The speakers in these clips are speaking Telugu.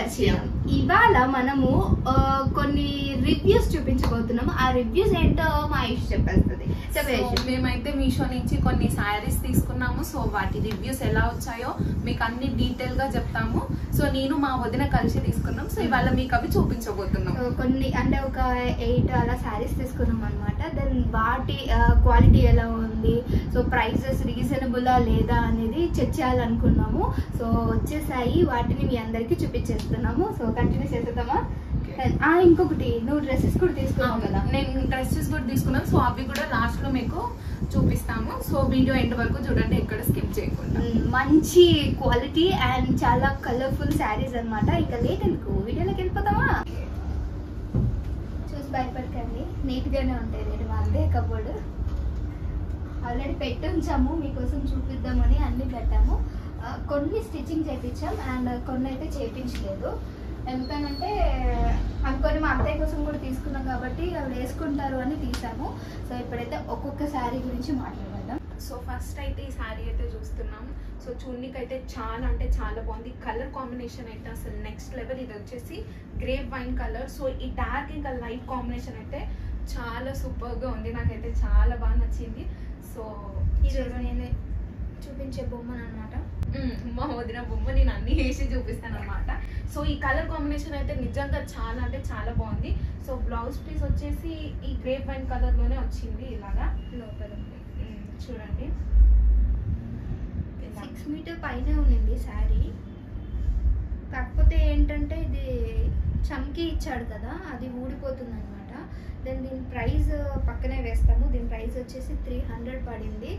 పరిచయం. ఇవాళ మనము కొన్ని రివ్యూస్ చూపించబోతున్నాము. ఆ రివ్యూస్ ఏంటో మా ఆయుష్ చెప్పేస్తుంది. మేమైతే మీషో నుంచి కొన్ని శారీస్ తీసుకున్నాము. సో వాటి రివ్యూస్ ఎలా వచ్చాయో మీకు అన్ని డీటెయిల్ గా చెప్తాము. సో నేను మా వదిన కలిసి తీసుకున్నాం. సో ఇవాళ మీకు అవి చూపించబోతున్నాం. కొన్ని అంటే ఒక 8 అలా శారీస్ తీసుకున్నాం అనమాట. దెన్ వాటి క్వాలిటీ ఎలా ఉంది, సో ప్రైసెస్ రీజనబులా లేదా అనేది చెక్ చేయాలనుకున్నాము. సో వచ్చేసాయి, వాటిని మీ అందరికి చూపించేస్తున్నాము. సో కంటిన్యూ చేసేద్దామా? ఇంకొకటి, నువ్వు డ్రెస్సెస్ కూడా తీసుకున్నావు కదా? నేను డ్రెస్సెస్ కూడా తీసుకున్నాను. సో అవి కూడా లాస్ట్ లో మీకు చూపిస్తాము. సో వీడియో ఎండ్ వరకు చూడండి, ఎక్కడ స్కిప్ చేయకుండా. మంచి క్వాలిటీ అండ్ చాలా కలర్ఫుల్ శారీస్ అనమాట. ఇంకా లేట్ ఎందుకు, వీడియోలోకి వెళ్ళిపోతామా? చూసి భయపడకండి, నీట్ గానే ఉంటాయి. నేను వాళ్ళదే కబోర్డు ఆల్రెడీ పెట్టి ఉంచాము, మీకోసం చూపిద్దామని అన్ని పెట్టాము. కొన్ని స్టిచ్చింగ్ చేయించాం అండ్ కొన్ని అయితే చేయించలేదు. ఎందుకనంటే అవి కొన్ని మా అత్తయ్య కోసం కూడా తీసుకున్నాం కాబట్టి అవి వేసుకుంటారు అని తీసాము. సో ఇప్పుడైతే ఒక్కొక్క శారీ గురించి మాట్లాడదాం. సో ఫస్ట్ అయితే ఈ శారీ అయితే చూస్తున్నాం. సో చూడనికి అయితే చాలా అంటే చాలా బాగుంది. కలర్ కాంబినేషన్ అయితే అసలు నెక్స్ట్ లెవెల్. ఇది వచ్చేసి గ్రేప్ వైన్ కలర్. సో ఈ డార్క్ ఇంకా లైట్ కాంబినేషన్ అయితే చాలా సూపర్గా ఉంది. నాకైతే చాలా బాగా నచ్చింది. సో ఈరోజు నేనే చూపించే బొమ్మను అనమాట. మా వదిన బొమ్మ నేను అన్ని వేసి చూపిస్తాను అనమాట. సో ఈ కలర్ కాంబినేషన్ అయితే నిజంగా చాలా అంటే చాలా బాగుంది. సో బ్లౌజ్ పీస్ వచ్చేసి ఈ గ్రేప్ వైన్ కలర్ లోనే వచ్చింది. ఇలాగా లోపల చూడండి, 6 మీటర్ పైనే ఉంది శారీ. కాకపోతే ఏంటంటే ఇది చమ్కీ ఇచ్చాడు కదా, అది ఊడిపోతుంది అనమాట. దెన్ దీని ప్రైస్ పక్కనే వేస్తాము. దీని ప్రైస్ వచ్చేసి 300 పడింది.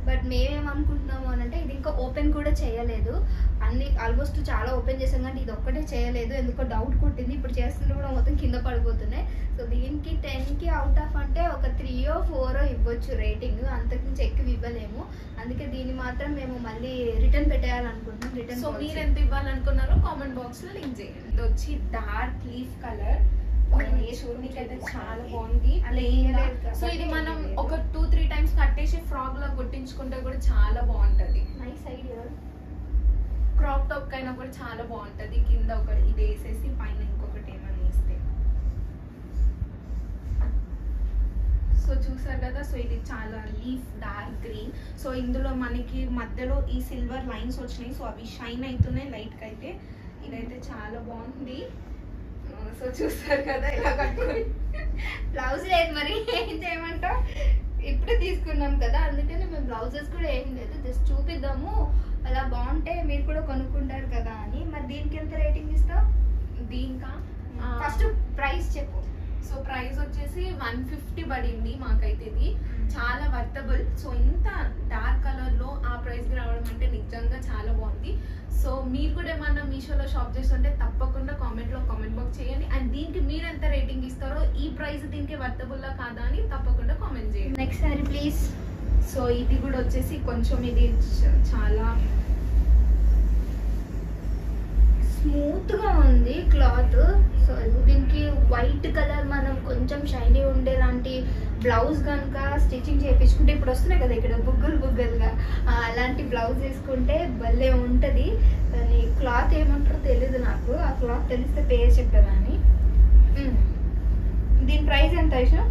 బట్ మేమేమనుకుంటున్నాము అని అంటే ఇది ఇంకా ఓపెన్ కూడా చేయలేదు. అన్ని ఆల్మోస్ట్ చాలా ఓపెన్ చేసాం కానీ ఇది ఒక్కటే చేయలేదు. ఎందుకో డౌట్ కొట్టింది. ఇప్పుడు చేస్తుంటే కూడా మొత్తం కింద పడిపోతున్నాయి. సో దీనికి 10కి అవుట్ ఆఫ్ అంటే ఒక 3 or 4 ఇవ్వచ్చు రేటింగ్, అంతకుమించి ఎక్కువ ఇవ్వలేము. అందుకే దీన్ని మాత్రం మేము మళ్ళీ రిటర్న్ పెట్టేయాలనుకుంటున్నాం. రిటర్న్. సో మీరు ఎంత ఇవ్వాలనుకున్నారో కామెంట్ బాక్స్ లో లింక్ చేయండి. ఇది వచ్చి డార్క్ లీఫ్ కలర్. చూడడానికి అయితే చాలా బాగుంది. సో ఇది మనం ఒక 2-3 టైమ్స్ కట్టేసి ఫ్రాక్ లా కుట్టించుకుంటే కూడా చాలా బాగుంటది. Nice idea. క్రాప్ టాప్ కైనా కూడా చాలా బాగుంటది. కింద ఒక ఇది వేసేసి పైన ఇంకొకటి ఏమైనా వేస్తే. సో చూసారు కదా, సో ఇది చాలా లీఫ్ డార్క్ గ్రీన్. సో ఇందులో మనకి మధ్యలో ఈ సిల్వర్ లైన్స్ వచ్చినాయి. సో అవి షైన్ అవుతున్నాయి లైట్ గా. అయితే ఇదైతే చాలా బాగుంది. సో చూసారు కదా ఇలా కట్టుకొని. బ్లౌజ్ లేదు, మరి ఏం చేయమంటావు? ఇప్పుడే తీసుకున్నాం కదా, అందుకని మేము బ్లౌజెస్ కూడా ఏం లేదు, జస్ట్ చూపిద్దాము. అలా బాగుంటే మీరు కూడా కొనుక్కుంటారు కదా అని. మరి దీనికి ఎంత రేటింగ్ ఇస్తావు? దీనికా ఫస్ట్ ప్రైస్ చెప్పు. సో ప్రైస్ వచ్చేసి 150 పడింది మాకైతే. ఇది చాలా వర్తబుల్. సో ఇంత డార్క్ కలర్ లో ఆ ప్రైస్ కి రావడం అంటే నిజంగా చాలా బాగుంది. సో మీరు కూడా ఏమన్నా మీషోలో షాప్ చేస్తుంటే తప్పకుండా కామెంట్ బాక్స్ చేయండి. అండ్ దీనికి మీరు ఎంత రేటింగ్ ఇస్తారో, ఈ ప్రైస్ దీనికి వర్తబుల్లా కాదా అని తప్పకుండా కామెంట్ చేయండి. Next sorry please. సో ఇది కూడా వచ్చేసి కొంచెం ఇది చాలా స్మూత్ గా ఉంది క్లాత్. సో దీనికి వైట్ కలర్ మనం కొంచెం షైనీ ఉండేలాంటి బ్లౌజ్ కనుక స్టిచ్చింగ్ చేయించుకుంటే, ఇప్పుడు వస్తున్నాయి కదా ఇక్కడ బుగ్గలుగా, అలాంటి బ్లౌజ్ వేసుకుంటే భలే ఉంటుంది. దాని క్లాత్ ఏమంటారో తెలీదు నాకు. ఆ క్లాత్ తెలిస్తే పేరు చెప్పేదాన్ని. దీని ప్రైస్ ఎంత ఐషా?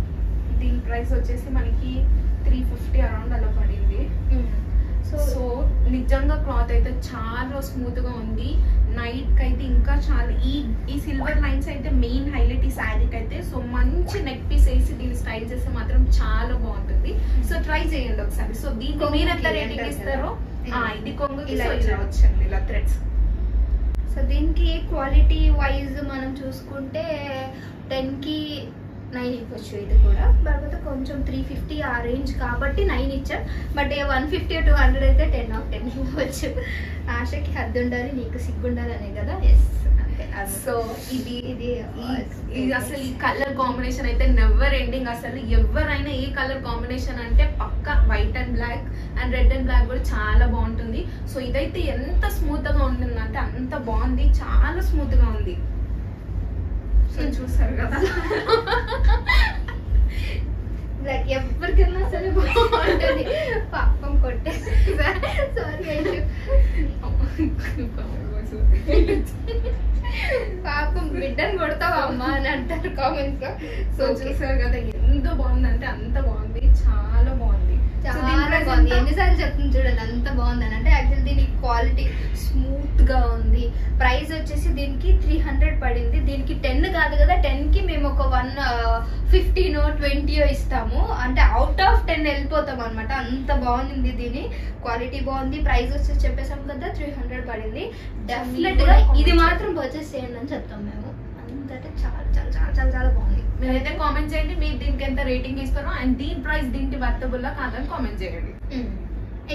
దీని ప్రైస్ వచ్చేసి మనకి 350 అరౌండ్ అలా పడింది. సో నిజంగా క్లాత్ అయితే చాలా స్మూత్ గా ఉంది. నైట్ కి అయితే ఇంకా చాలా ఈ సిల్వర్ లైన్స్ అయితే మెయిన్ హైలైట్ ఈ శారీకి అయితే. సో మంచి నెక్ పీస్ వేసి దీన్ని స్టైల్ చేస్తే మాత్రం చాలా బాగుంటుంది. సో ట్రై చేయండి ఒకసారి. సో దీనికి మీరు ఎంత రేటింగ్ ఇస్తారో, ఇది కొంగు ఇలా వచ్చింది ఇలా థ్రెడ్స్. సో దీనికి క్వాలిటీ వైజ్ మనం చూసుకుంటే 10కి 9 ఇవ్వచ్చు. ఇది కూడా కాకపోతే కొంచెం 350 ఆ రేంజ్ కాబట్టి 9 ఇచ్చాం. బట్ 150 or 200 అయితే 10 out of 10 ఇవ్వచ్చు. ఆశకి హద్దు ఉండాలి, నీకు సిగ్గు ఉండాలి అనే కదా. ఎస్ అంతే. సో ఇది అసలు ఈ కలర్ కాంబినేషన్ అయితే నెవర్ ఎండింగ్. అసలు ఎవరైనా ఏ కలర్ కాంబినేషన్ అంటే పక్క white and black and red and black కూడా చాలా బాగుంటుంది. సో ఇదైతే ఎంత స్మూత్ గా ఉంటుందంటే అంత బాగుంది, చాలా స్మూత్ గా ఉంది. సో చూసారు కదా, లైక్ ఎవరికైనా సరే బాగుంటుంది. పాపం కొట్టేసి సారీ. ఒక బిడ్డను కొడతావా అమ్మా అని అంటారు కామెంట్స్ లో. సో చూసారు కదా ఎంత బాగుందంటే అంత బాగుంది, చాలా బాగుంది, చాలా బాగుంది. ఎన్నిసార్లు చెప్తుంది చూడండి అంత బాగుందని. అంటే యాక్చువల్ దీనికి క్వాలిటీ స్మూత్ గా ఉంది. ప్రైస్ వచ్చేసి దీనికి 300 పడింది. దీనికి 10 కాదు కదా, 10 కి మేము ఒక 115 20 ఇస్తాము. అంటే అవుట్ ఆఫ్ 10 వెళ్ళిపోతాం అనమాట. అంత బాగుంది. దీని క్వాలిటీ బాగుంది. ప్రైస్ వచ్చేసి చెప్పేసాం కదా 300 పడింది. డెఫినెట్ గా ఇది మాత్రం పర్చేస్ చేయండి అని చెప్తాం మేము. అంతటే చాలా చాలా చాలా చాలా చాలా బాగుంది. మీరైతే కామెంట్ చేయండి మీరు దీనికి ఎంత రేటింగ్ ఇస్తారో అండ్ దీని ప్రైస్ దీనికి వర్తబుల్ కాదని కామెంట్ చేయండి.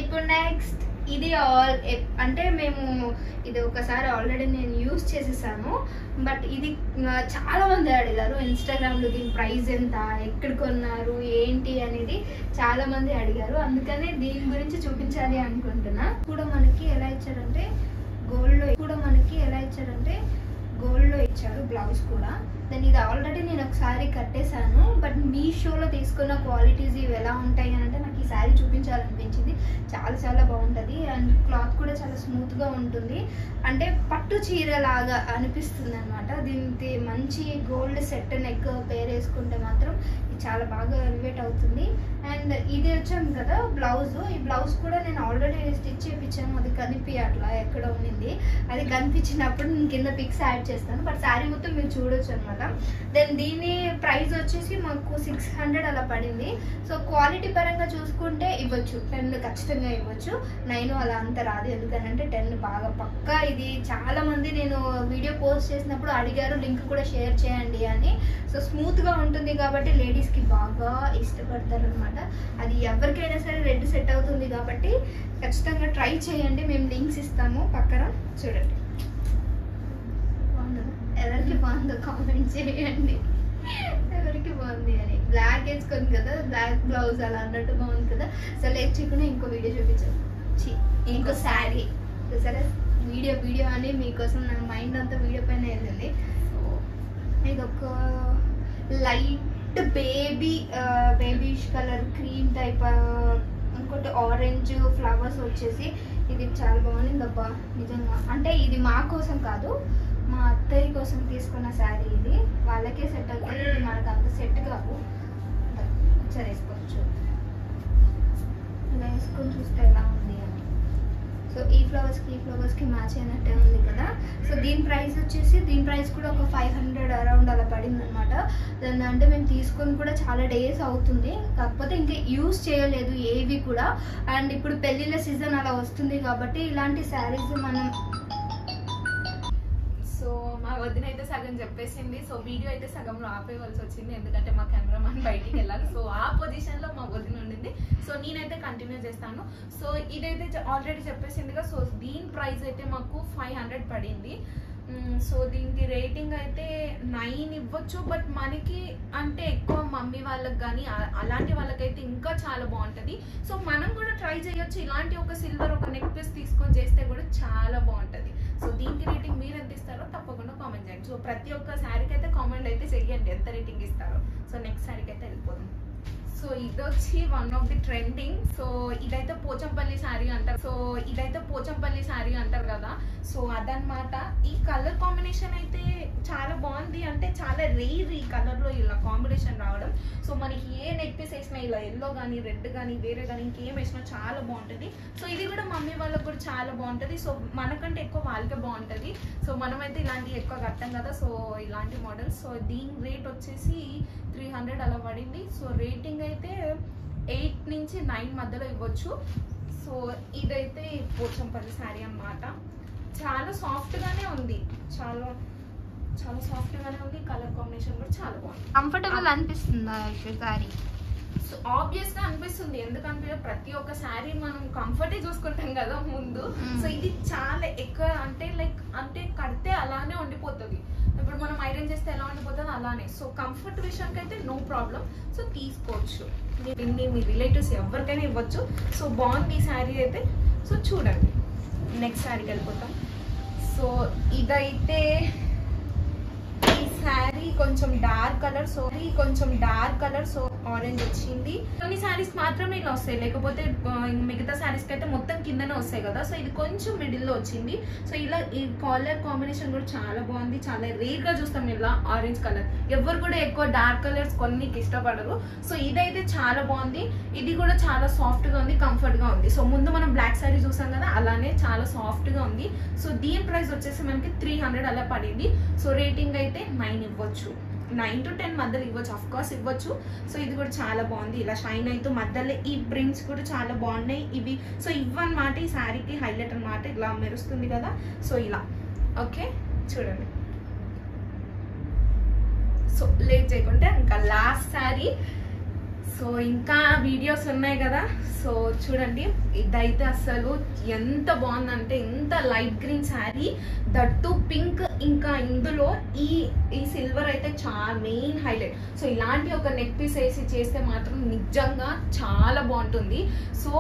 ఇప్పుడు నెక్స్ట్ ఇది ఆల్ అంటే మేము ఇది ఒకసారి ఆల్రెడీ నేను యూజ్ చేసేసాను. బట్ ఇది చాలా మంది అడిగారు ఇన్స్టాగ్రామ్ లో దీని ప్రైస్ ఎంత, ఎక్కడ కొన్నారు, ఏంటి అనేది చాలా మంది అడిగారు. అందుకనే దీని గురించి చూపించాలి అనుకుంటున్నా. కూడా మనకి ఎలా ఇచ్చారంటే గోల్డ్ లో ఇచ్చారు బ్లౌజ్ కూడా. దాన్ని ఇది ఆల్రెడీ నేను ఒక శారీ కట్టేశాను. బట్ మీషోలో తీసుకున్న క్వాలిటీస్ ఇవి ఎలా ఉంటాయి అని అంటే నాకు ఈ శారీ చూపించాలనిపించింది. చాలా చాలా బాగుంటుంది అండ్ క్లాత్ కూడా చాలా స్మూత్గా ఉంటుంది. అంటే పట్టు చీర లాగా అనిపిస్తుంది అనమాట. దీనికి మంచి గోల్డ్ సెట్ నెక్ పేర్ వేసుకుంటే మాత్రం ఇది చాలా బాగా ఎలివేట్ అవుతుంది. అండ్ ఇది వచ్చాను కదా బ్లౌజ్, ఈ బ్లౌజ్ కూడా నేను ఆల్రెడీ స్టిచ్ చేయించాను. అది కనిపించట్లా ఎక్కడ ఉండింది. అది కనిపించినప్పుడు నేను కింద పిక్స్ యాడ్ చేస్తాను. బట్ శారీ మొత్తం మీరు చూడొచ్చు అనమాట. దెన్ దీని ప్రైస్ వచ్చేసి మాకు 600 అలా పడింది. సో క్వాలిటీ పరంగా చూసుకుంటే ఇవ్వచ్చు, 10 ఖచ్చితంగా ఇవ్వచ్చు. 9 అలా అంత రాదు. ఎందుకంటే 10 బాగా పక్కా. ఇది చాలా మంది నేను వీడియో పోస్ట్ చేసినప్పుడు అడిగారు లింక్ కూడా షేర్ చేయండి అని. సో స్మూత్గా ఉంటుంది కాబట్టి లేడీస్కి బాగా ఇష్టపడతారు అనమాట. అది ఎవరికైనా సరే రెడ్ సెట్ అవుతుంది కాబట్టి ఖచ్చితంగా ట్రై చేయండి. మేము లింక్స్ ఇస్తాము పక్కన. చూడండి ఎవరికి బాగుందో కామెంట్ చేయండి, ఎవరికి బాగుంది అని. బ్లాక్ వేసుకొని కదా, బ్లాక్ బ్లౌజ్ అలా అన్నట్టు బాగుంది కదా. సో లేట్ చేయకుండా ఇంకో వీడియో చూపించాను, ఇంకో శారీ. సరే వీడియో అని మీకోసం నా మైండ్ అంతా వీడియో పైన వెళ్ళింది. ఇది ఒక లైట్ బేబీష్ కలర్ క్రీమ్ టైప్, ఇంకోటి ఆరెంజ్ ఫ్లవర్స్ వచ్చేసి ఇది చాలా బాగుంది అబ్బా నిజంగా. అంటే ఇది మా కోసం కాదు, మా అత్తయ్య కోసం తీసుకున్న శారీ. ఇది వాళ్ళకే సెట్ అవుతుంది. ఇది మనకు అంత సెట్ కాదు. ఒకసారి వేసుకోవచ్చు, ఇలా వేసుకొని చూస్తే ఎలా ఉంది అని. సో ఈ ఫ్లవర్స్కి మ్యాచ్ అయినట్టే ఉంది కదా. సో దీని ప్రైస్ కూడా ఒక 500 అరౌండ్ అలా పడింది అనమాట. దాన్ని అంటే మేము తీసుకొని కూడా చాలా డేస్ అవుతుంది. కాకపోతే ఇంకా యూజ్ చేయలేదు ఏవి కూడా. అండ్ ఇప్పుడు పెళ్ళిళ్ళ సీజన్ అలా వస్తుంది కాబట్టి ఇలాంటి శారీస్ మనం. సో మా వదిన అయితే సగం చెప్పేసింది. సో వీడియో అయితే సగంలో ఆపేయవలసి వచ్చింది ఎందుకంటే మా కెమెరామెన్ బయటికి వెళ్ళాలి. సో ఆ పొజిషన్ లో మా వదిన ఉండింది. సో నేనైతే కంటిన్యూ చేస్తాను. సో ఇదైతే ఆల్రెడీ చెప్పేసిందిగా. సో దీని ప్రైస్ అయితే మాకు 500 పడింది. సో దీనికి రేటింగ్ అయితే 9 ఇవ్వచ్చు. బట్ మనకి అంటే ఎక్కువ మమ్మీ వాళ్ళకి కానీ అలాంటి వాళ్ళకైతే ఇంకా చాలా బాగుంటుంది. సో మనం కూడా ట్రై చేయొచ్చు. ఇలాంటి ఒక సిల్వర్ ఒక నెక్ పీస్ తీసుకొని చేస్తే కూడా చాలా బాగుంటుంది. సో దీనికి రేటింగ్ మీరు ఎంత ఇస్తారో తప్పకుండా కామెంట్ చేయండి. సో ప్రతి ఒక్క శారీకి అయితే కామెంట్ అయితే చెయ్యండి ఎంత రేటింగ్ ఇస్తారో. సో నెక్స్ట్ శారీకి అయితే వెళ్ళిపోదాం. సో ఇది వచ్చి one of the trending. So ఇదైతే పోచంపల్లి శారీ అంటారు కదా. సో అదనమాట. ఈ కలర్ కాంబినేషన్ అయితే చాలా బాగుంది. అంటే చాలా రేర్ ఈ కలర్ లో ఇలా కాంబినేషన్ రావడం. సో మనకి ఏ నెక్ పీస్ వేసినా ఇలా ఎల్లో కానీ రెడ్ కానీ వేరే కానీ ఇంకేం వేసినా చాలా బాగుంటుంది. సో ఇది కూడా మమ్మీ వాళ్ళకి కూడా చాలా బాగుంటుంది. సో మనకంటే ఎక్కువ వాళ్ళకే బాగుంటుంది. సో మనమైతే ఇలాంటివి ఎక్కువ కట్టాం కదా. సో ఇలాంటి మోడల్స్. సో దీని రేట్ వచ్చేసి 300 అలా పడింది. సో రేటింగ్ అయితే 8 నుంచి 9 మధ్యలో ఇవ్వచ్చు. సో ఇదైతే పోచంపల్లి శారీ అన్నమాట. చాలా సాఫ్ట్గానే ఉంది, చాలా సాఫ్ట్గానే ఉంది. కలర్ కాంబినేషన్ కూడా చాలా బాగుంది. కంఫర్టబుల్ అనిపిస్తుందా శారీ? సో ఆబ్వియస్ గా అనిపిస్తుంది. ఎందుకంటే ప్రతి ఒక్క శారీ మనం కంఫర్టే చూసుకుంటాం కదా ముందు. సో ఇది చాలా ఎక్కువ అంటే కడితే అలానే ఉండిపోతుంది. ఇప్పుడు మనం ఐరన్ చేస్తే ఎలా ఉండిపోతుంది అలానే. సో కంఫర్ట్ విషయానికి అయితే నో ప్రాబ్లం. సో తీసుకోవచ్చు. దీన్ని మీ రిలేటివ్స్ ఎవరికైనా ఇవ్వచ్చు. సో బాగుంది ఈ శారీ అయితే. సో చూడండి నెక్స్ట్ శారీకి వెళ్ళిపోతాం. సో ఇదైతే ఈ శారీ కొంచెం డార్క్ కలర్ సో ఆరెంజ్ వచ్చింది. కొన్ని శారీస్ మాత్రమే ఇలా వస్తాయి, లేకపోతే మిగతా శారీస్ కి అయితే మొత్తం కిందనే వస్తాయి కదా. సో ఇది కొంచెం మిడిల్ లో వచ్చింది. సో ఇలా ఈ కలర్ కాంబినేషన్ కూడా చాలా బాగుంది. చాలా రేర్ గా చూస్తాం ఇలా ఆరెంజ్ కలర్. ఎవరు కూడా ఎక్కువ డార్క్ కలర్స్ కొన్నికి ఇష్టపడరు. సో ఇదైతే చాలా బాగుంది. ఇది కూడా చాలా సాఫ్ట్ గా ఉంది, కంఫర్ట్ గా ఉంది. సో ముందు మనం బ్లాక్ శారీ చూసాం కదా, అలానే చాలా సాఫ్ట్ గా ఉంది. సో దీని ప్రైస్ వచ్చేసి మనకి 300 అలా పడింది. సో రేటింగ్ అయితే 9 ఇవ్వచ్చు, 9 to 10 మధ్యలో ఇవ్వచ్చు, అఫ్ కోర్స్ ఇవ్వచ్చు. సో ఇది కూడా చాలా బాగుంది. ఇలా షైన్ అయితే మధ్యలో ఈ ప్రింట్స్ కూడా చాలా బాగున్నాయి ఇవి. సో ఇవన్నమాట ఈ శారీకి హైలైట్ అన్నమాట. ఇలా మెరుస్తుంది కదా, సో ఇలా ఓకే చూడండి. సో లేట్ చేయకుంటే ఇంకా లాస్ట్ శారీ. సో ఇంకా వీడియోస్ ఉన్నాయి కదా, సో చూడండి. ఇదైతే అసలు ఎంత బాగుందంటే, ఎంత light green sari, that pink. ఇంకా ఇందులో ఈ సిల్వర్ అయితే చాలా మెయిన్ హైలైట్. సో ఇలాంటి ఒక నెక్ పీస్ వేసి చేస్తే మాత్రం నిజంగా చాలా బాగుంటుంది. సో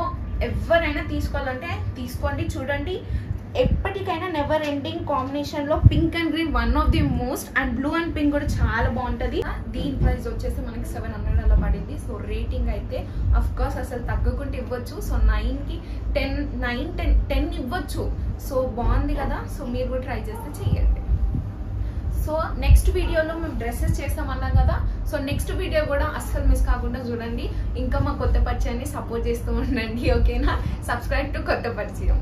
ఎవరైనా తీసుకోవాలంటే తీసుకోండి. చూడండి, ఎప్పటికైనా నెవర్ ఎండింగ్ కాంబినేషన్ లో pink and green one of the most, and blue and pink కూడా చాలా బాగుంటది. దీని ప్రైస్ వచ్చేసి మనకి 700 అలా పడింది. సో రేటింగ్ అయితే అఫ్ కోర్స్ అసలు తగ్గకుండా ఇవ్వచ్చు. సో 9 కి 10 ఇవ్వచ్చు. సో బాగుంది కదా. సో మీరు కూడా ట్రై చేస్తే చెయ్యండి. సో నెక్స్ట్ వీడియోలో మేము డ్రెస్సెస్ చేస్తామన్నాం కదా. సో నెక్స్ట్ వీడియో కూడా అస్సలు మిస్ కాకుండా చూడండి. ఇంకా మా కొత్త పరిచయాన్ని సపోర్ట్ చేస్తూ ఉండండి, ఓకేనా. సబ్స్క్రైబ్ టు కొత్త పరిచయం.